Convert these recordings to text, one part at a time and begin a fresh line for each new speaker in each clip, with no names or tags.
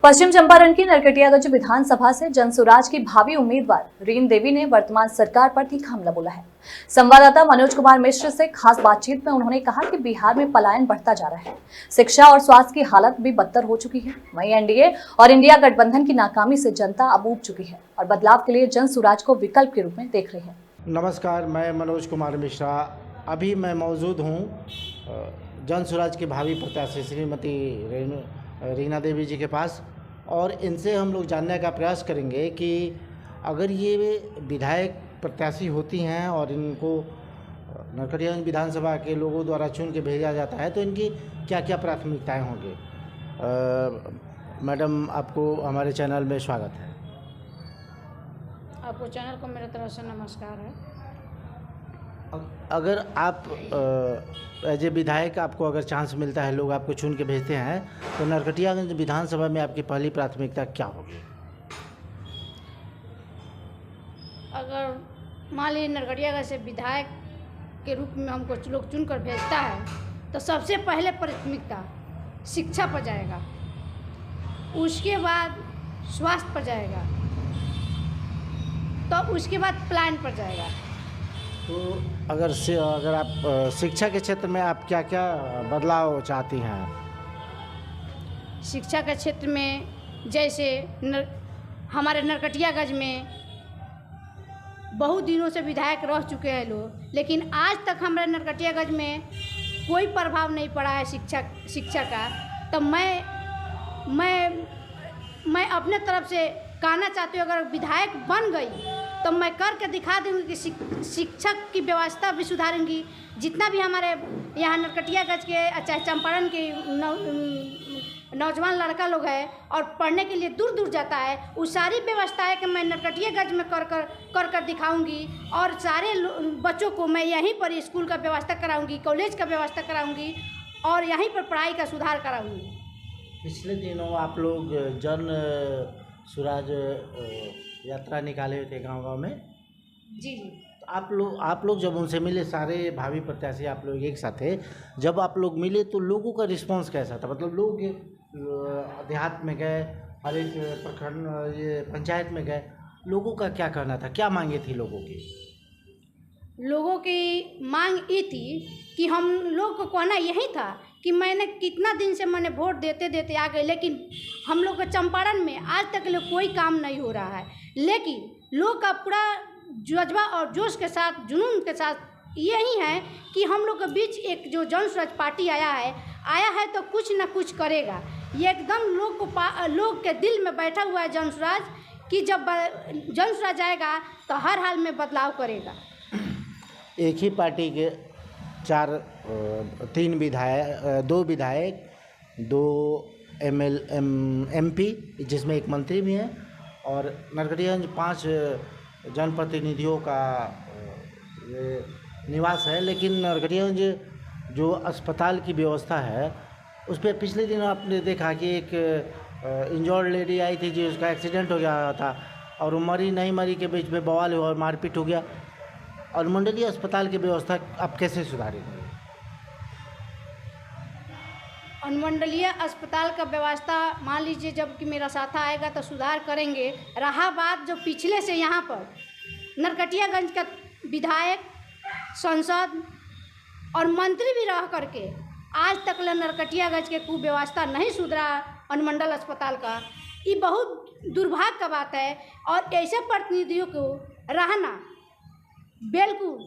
पश्चिम चंपारण की नरकटियागंज विधानसभा से जनसुराज की भावी उम्मीदवार रीन देवी ने वर्तमान सरकार पर तीखा हमला बोला है। संवाददाता मनोज कुमार मिश्र से खास बातचीत में उन्होंने कहा कि बिहार में पलायन बढ़ता जा रहा है, शिक्षा और स्वास्थ्य की हालत भी बदतर हो चुकी है। वहीं एनडीए और इंडिया गठबंधन की नाकामी से जनता अब ऊब चुकी है और बदलाव के लिए जनसुराज को विकल्प के रूप में देख रही है।
नमस्कार, मैं मनोज कुमार मिश्रा। अभी मैं मौजूद हूँ जनसुराज के भावी प्रत्याशी श्रीमती रीना देवी जी के पास, और इनसे हम लोग जानने का प्रयास करेंगे कि अगर ये विधायक प्रत्याशी होती हैं और इनको नरकटियागंज विधानसभा के लोगों द्वारा चुन के भेजा जाता है तो इनकी क्या क्या प्राथमिकताएं होंगी। मैडम, आपको हमारे चैनल में स्वागत है।
आपको चैनल को मेरे तरफ से नमस्कार है।
अगर आप एज ए विधायक आपको अगर चांस मिलता है, लोग आपको चुन के भेजते हैं, तो नरकटियागंज विधानसभा में आपकी पहली प्राथमिकता क्या होगी?
अगर मान लीजिए नरकटियागंज से विधायक के रूप में हमको लोग चुन कर भेजता है तो सबसे पहले प्राथमिकता शिक्षा पर जाएगा, उसके बाद स्वास्थ्य पर जाएगा, तो उसके बाद प्लान पर जाएगा।
तो अगर आप शिक्षा के क्षेत्र में आप क्या क्या बदलाव चाहती हैं?
शिक्षा के क्षेत्र में जैसे हमारे नरकटियागंज में बहुत दिनों से विधायक रह चुके हैं लोग, लेकिन आज तक हमारे नरकटियागंज में कोई प्रभाव नहीं पड़ा है शिक्षा का। तो मैं अपने तरफ से कहना चाहती हूँ, अगर विधायक बन गई तो मैं करके दिखा दूँगी कि शिक्षक की व्यवस्था भी सुधारूंगी। जितना भी हमारे यहाँ नरकटियागंज के चाहे चंपारण के नौजवान लड़का लोग हैं और पढ़ने के लिए दूर दूर जाता है, वो सारी व्यवस्था है कि मैं नरकटियागंज में कर दिखाऊंगी, और सारे बच्चों को मैं यहीं पर स्कूल का व्यवस्था कराऊंगी, कॉलेज का व्यवस्था कराऊंगी, और यहीं पर पढ़ाई का सुधार कराऊंगी।
पिछले दिनों आप लोग जन सुराज यात्रा निकाले हुए थे गांव-गांव में।
जी।
तो आप लोग जब उनसे मिले, सारे भावी प्रत्याशी आप लोग एक साथ थे, जब आप लोग मिले तो लोगों का रिस्पांस कैसा था? मतलब लोग देहात में गए, हर एक प्रखंड ये पंचायत में गए, लोगों का क्या कहना था, क्या मांगे थी लोगों की?
लोगों की मांग ये थी कि हम लोग को कहना यही था कि मैंने कितना दिन से मैंने वोट देते देते आ गए, लेकिन हम लोग के चंपारण में आज तक कोई काम नहीं हो रहा है। लेकिन लोग का पूरा जज्बा और जोश के साथ, जुनून के साथ यही है कि हम लोग के बीच एक जो जनसुराज पार्टी आया है तो कुछ ना कुछ करेगा। ये एकदम लोग के दिल में बैठा हुआ है जनसुराज, कि जब जनसुराज आएगा तो हर हाल में बदलाव करेगा।
एक ही पार्टी के दो विधायक, दो MP, जिसमें एक मंत्री भी हैं, और नरकटियागंज 5 जनप्रतिनिधियों का निवास है। लेकिन नरकटियागंज जो अस्पताल की व्यवस्था है उस पर पिछले दिनों आपने देखा कि एक इंजर्ड लेडी आई थी जिसका एक्सीडेंट हो गया था, और वो मरी नहीं मरी के बीच में बवाल हुआ और मारपीट हो गया। और मंडलीय अस्पताल की व्यवस्था आप कैसे सुधारेंगे?
अनुमंडलीय अस्पताल का व्यवस्था मान लीजिए जब कि मेरा साथ आएगा तो सुधार करेंगे। रहा बात जो पिछले से यहाँ पर नरकटियागंज का विधायक, सांसद और मंत्री भी रह करके आज तक नरकटियागंज के कुव्यवस्था नहीं सुधरा अनुमंडल अस्पताल का, ये बहुत दुर्भाग्य का बात है। और ऐसे प्रतिनिधियों को रहना बिल्कुल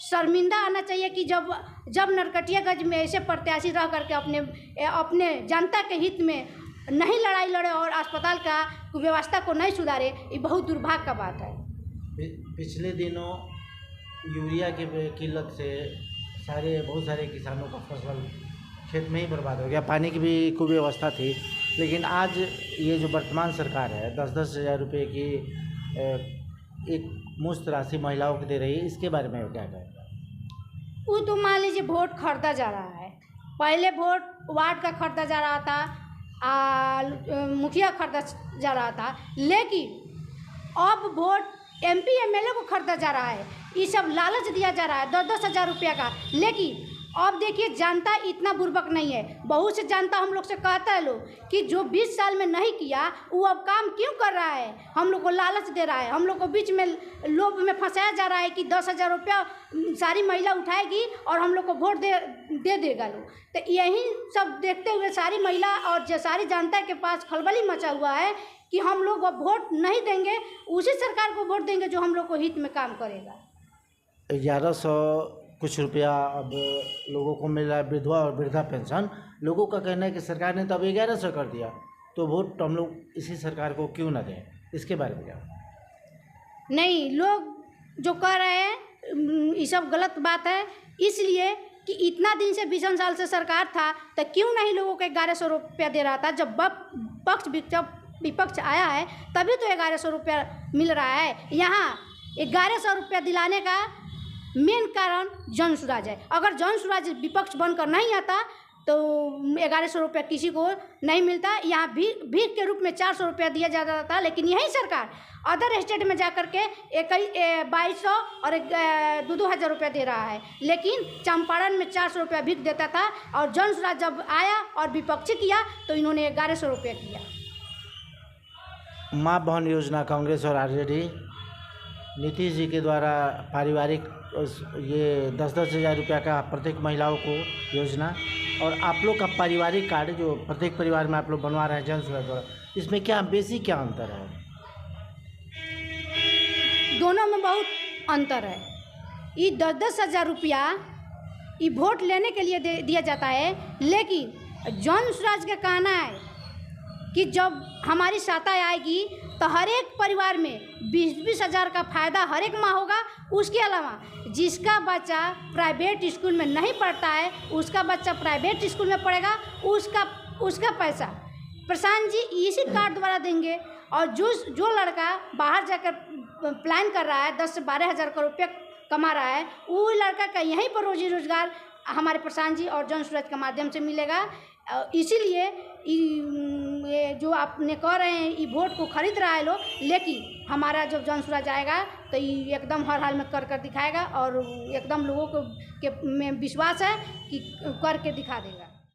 शर्मिंदा आना चाहिए कि जब नरकटियागंज में ऐसे प्रत्याशी रह करके अपने जनता के हित में नहीं लड़ाई लड़े और अस्पताल का व्यवस्था को नहीं सुधारे, ये बहुत दुर्भाग्य का बात है।
पिछले दिनों यूरिया की किल्लत से बहुत सारे किसानों का फसल खेत में ही बर्बाद हो गया, पानी की भी कुव्यवस्था थी। लेकिन आज ये जो वर्तमान सरकार है 10-10 हज़ार रुपये की एक मुश्त राशि महिलाओं को दे रही है, इसके बारे में क्या कहेगा?
वो तो मान लीजिए वोट खरीदा जा रहा है। पहले वोट वार्ड का खरीदा जा रहा था, मुखिया खरीदा जा रहा था, लेकिन अब वोट MP MLA को खरीदा जा रहा है। ये सब लालच दिया जा रहा है 10-10 हज़ार रुपया का। लेकिन अब देखिए जनता इतना बुर्बक नहीं है। बहुत से जनता हम लोग से कहता है लोग कि जो 20 साल में नहीं किया वो अब काम क्यों कर रहा है, हम लोग को लालच दे रहा है, हम लोग को बीच में लोभ में फंसाया जा रहा है कि 10,000 रुपया सारी महिला उठाएगी और हम लोग को वोट दे देगा लोग। तो यही सब देखते हुए सारी महिला और जो सारी जनता के पास खलबली मचा हुआ है कि हम लोग अब वोट नहीं देंगे, उसी सरकार को वोट देंगे जो हम लोग को हित में काम करेगा।
1100 कुछ रुपया अब लोगों को मिल रहा है, विधवा और वृद्धा पेंशन। लोगों का कहना है कि सरकार ने तो अब 1100 कर दिया, तो वोट हम लोग इसी सरकार को क्यों ना दें, इसके बारे में क्या?
नहीं, लोग जो कह रहे हैं ये सब गलत बात है, इसलिए कि इतना दिन से 20 साल से सरकार था तो क्यों नहीं लोगों को 1100 रुपया दे रहा था। जब विपक्ष आया है तभी तो 1100 रुपया मिल रहा है। यहाँ 1100 रुपया दिलाने का मेन कारण जन सुराज है। अगर जन सुराज विपक्ष बनकर नहीं आता तो 1100 रुपया किसी को नहीं मिलता। यहाँ भीख के रूप में 400 रुपया दिया जाता था, लेकिन यही सरकार अदर स्टेट में जाकर के 2200 और 2,000 रुपया दे रहा है, लेकिन चंपारण में 400 रुपया भीख देता था। और जन सुराज जब आया और विपक्ष किया तो इन्होंने 1100 रुपया किया।
माँ बहन योजना कांग्रेस और आरजेडी नीतीश जी के द्वारा पारिवारिक ये 10-10 हज़ार रुपया का प्रत्येक महिलाओं को योजना, और आप लोग का पारिवारिक कार्ड जो प्रत्येक परिवार में आप लोग बनवा रहे हैं जन सुराज द्वारा, इसमें क्या क्या अंतर है?
दोनों में बहुत अंतर है। ये 10-10 हज़ार रुपया ये वोट लेने के लिए दिया जाता है, लेकिन जन सुराज का कहना है कि जब हमारी सत्ता आएगी तो हर एक परिवार में 20-20 हज़ार का फ़ायदा हर एक माह होगा। उसके अलावा जिसका बच्चा प्राइवेट स्कूल में नहीं पढ़ता है उसका बच्चा प्राइवेट स्कूल में पढ़ेगा, उसका पैसा प्रशांत जी इसी कार्ड द्वारा देंगे। और जो लड़का बाहर जाकर प्लान कर रहा है 10 से 12 हज़ार का रुपया कमा रहा है, वो लड़का का यहीं पर रोजी रोजगार हमारे प्रशांत जी और जन सुराज के माध्यम से मिलेगा। इसीलिए ये जो आपने कह रहे हैं ये वोट को खरीद रहा है लोग, लेकिन हमारा जब जन सुराज आएगा तो ये एकदम हर हाल में कर दिखाएगा और एकदम लोगों को में विश्वास है कि करके दिखा देगा।